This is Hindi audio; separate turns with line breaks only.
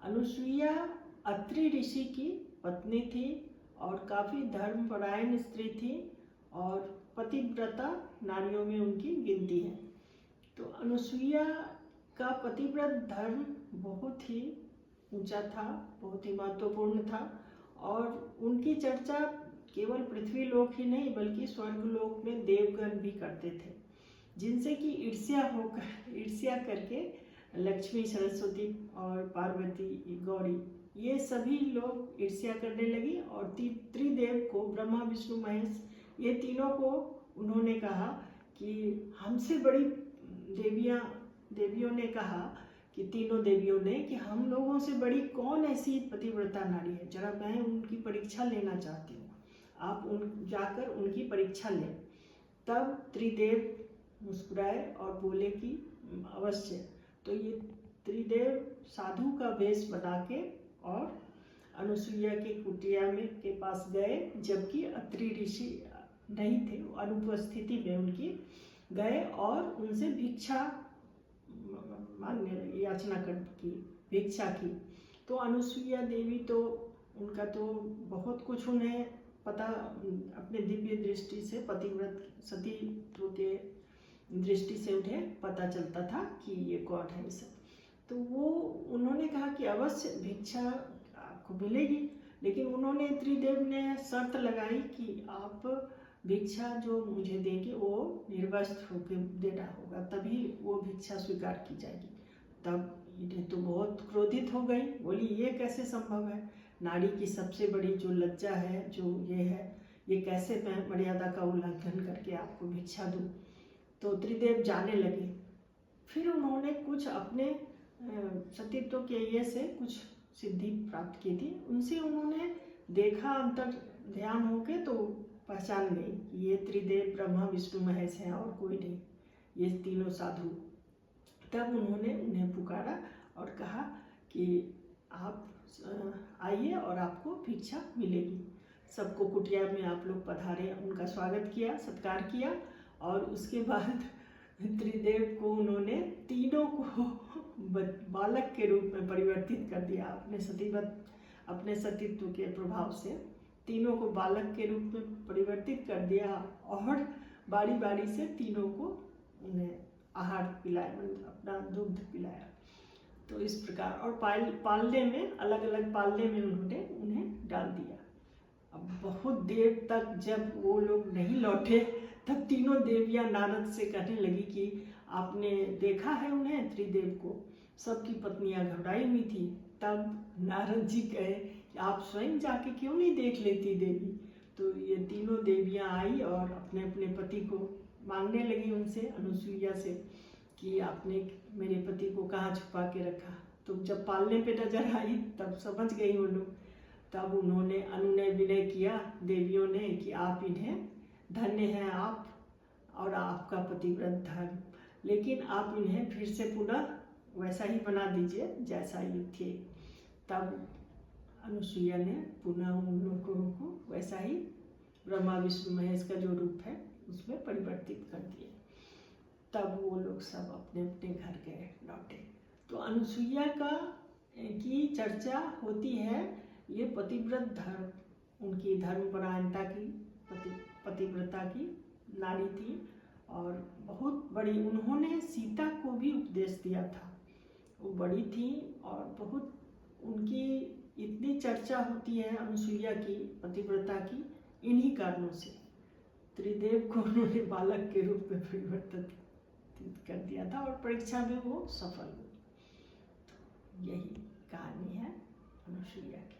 अनुसुईया अत्रि ऋषि की पत्नी थी और काफ़ी धर्मपरायण स्त्री थी और पतिव्रता नारियों में उनकी गिनती है। तो अनुसुईया का पतिव्रत धर्म बहुत ही ऊंचा था, बहुत ही महत्वपूर्ण था और उनकी चर्चा केवल पृथ्वी लोक ही नहीं बल्कि स्वर्ग लोक में देवगण भी करते थे, जिनसे कि ईर्ष्या करके लक्ष्मी, सरस्वती और पार्वती, गौरी, ये सभी लोग ईर्ष्या करने लगी और त्रिदेव को, ब्रह्मा विष्णु महेश, ये तीनों को उन्होंने कहा कि हमसे बड़ी देवियों ने कहा कि तीनों देवियों ने कि हम लोगों से बड़ी कौन ऐसी पतिव्रता नारी है, जरा मैं उनकी परीक्षा लेना चाहती हूँ, आप जाकर उनकी परीक्षा लें। तब त्रिदेव मुस्कुराए और बोले कि अवश्य। तो ये त्रिदेव साधु का वेश बना के और अनुसुईया की कुटिया के पास गए, जबकि अत्रि ऋषि नहीं थे, अनुपस्थिति में उनकी गए और उनसे भिक्षा मांगने, याचना की, भिक्षा की। तो अनुसुईया देवी तो उनका तो बहुत कुछ उन्हें पता, अपने दिव्य दृष्टि से, पतिव्रत सतीत्व के दृष्टि से उन्हें पता चलता था कि ये कौन है ये सब। तो वो उन्होंने कहा कि अवश्य भिक्षा आपको मिलेगी, लेकिन उन्होंने, त्रिदेव ने शर्त लगाई कि आप भिक्षा जो मुझे देंगे वो निर्वस्त्र होकर देना होगा, तभी वो भिक्षा स्वीकार की जाएगी। तब इन्हें तो बहुत क्रोधित हो गई, बोली ये कैसे संभव है, नारी की सबसे बड़ी जो लज्जा है, जो ये है, ये कैसे मैं मर्यादा का उल्लंघन करके आपको भिक्षा दूँ। तो त्रिदेव जाने लगे। फिर उन्होंने कुछ अपने सतीत्व के ये से कुछ सिद्धि प्राप्त की थी, उनसे उन्होंने देखा, अंतर ध्यान होके तो पहचान गई कि ये त्रिदेव ब्रह्मा विष्णु महेश हैं और कोई नहीं, ये तीनों साधु। तब उन्होंने उन्हें पुकारा और कहा कि आप आइए और आपको भिक्षा मिलेगी। सबको कुटिया में आप लोग पधारे, उनका स्वागत किया, सत्कार किया और उसके बाद त्रिदेव को उन्होंने तीनों को बालक के रूप में परिवर्तित कर दिया। अपने सतीत्व के प्रभाव से तीनों को बालक के रूप में परिवर्तित कर दिया और बारी बारी से तीनों को उन्हें आहार पिलाया, अपना दूध पिलाया। तो इस प्रकार, और पालने में, अलग अलग पालने में उन्होंने उन्हें डाल दिया। अब बहुत देर तक जब वो लोग नहीं लौटे, तब तीनों देवियां नारद से कहने लगी कि आपने देखा है उन्हें, त्रिदेव को, सबकी पत्नियां घबराई हुई थी। तब नारद जी कहे कि आप स्वयं जाके क्यों नहीं देख लेती देवी। तो ये तीनों देवियां आई और अपने अपने पति को मांगने लगी उनसे, अनुसुईया से, कि आपने मेरे पति को कहाँ छुपा के रखा। तो जब पालने पे नजर आई तब समझ गई वो लोग। तब उन्होंने अनुनय विनय किया देवियों ने कि आप इन्हें, धन्य हैं आप और आपका पतिव्रत धर्म, लेकिन आप इन्हें फिर से पुनः वैसा ही बना दीजिए जैसा ये थे। तब अनुसुईया ने पुनः उन लोगों को वैसा ही ब्रह्मा विष्णु महेश का जो रूप है उसमें परिवर्तित कर दिया। तब वो लोग सब अपने अपने घर गए, लौटे। तो अनुसुईया की चर्चा होती है, ये पतिव्रत धर्म, उनकी धर्मपरायणता की, पतिव्रता की नारी थी और बहुत बड़ी, उन्होंने सीता को भी उपदेश दिया था। वो बड़ी थी और बहुत, उनकी इतनी चर्चा होती है अनुसुईया की पतिव्रता की इन्हीं कारणों से। त्रिदेव को उन्होंने बालक के रूप में परिवर्तित कर दिया था और परीक्षा में वो सफल हुई। तो यही कहानी है अनुसुईया की।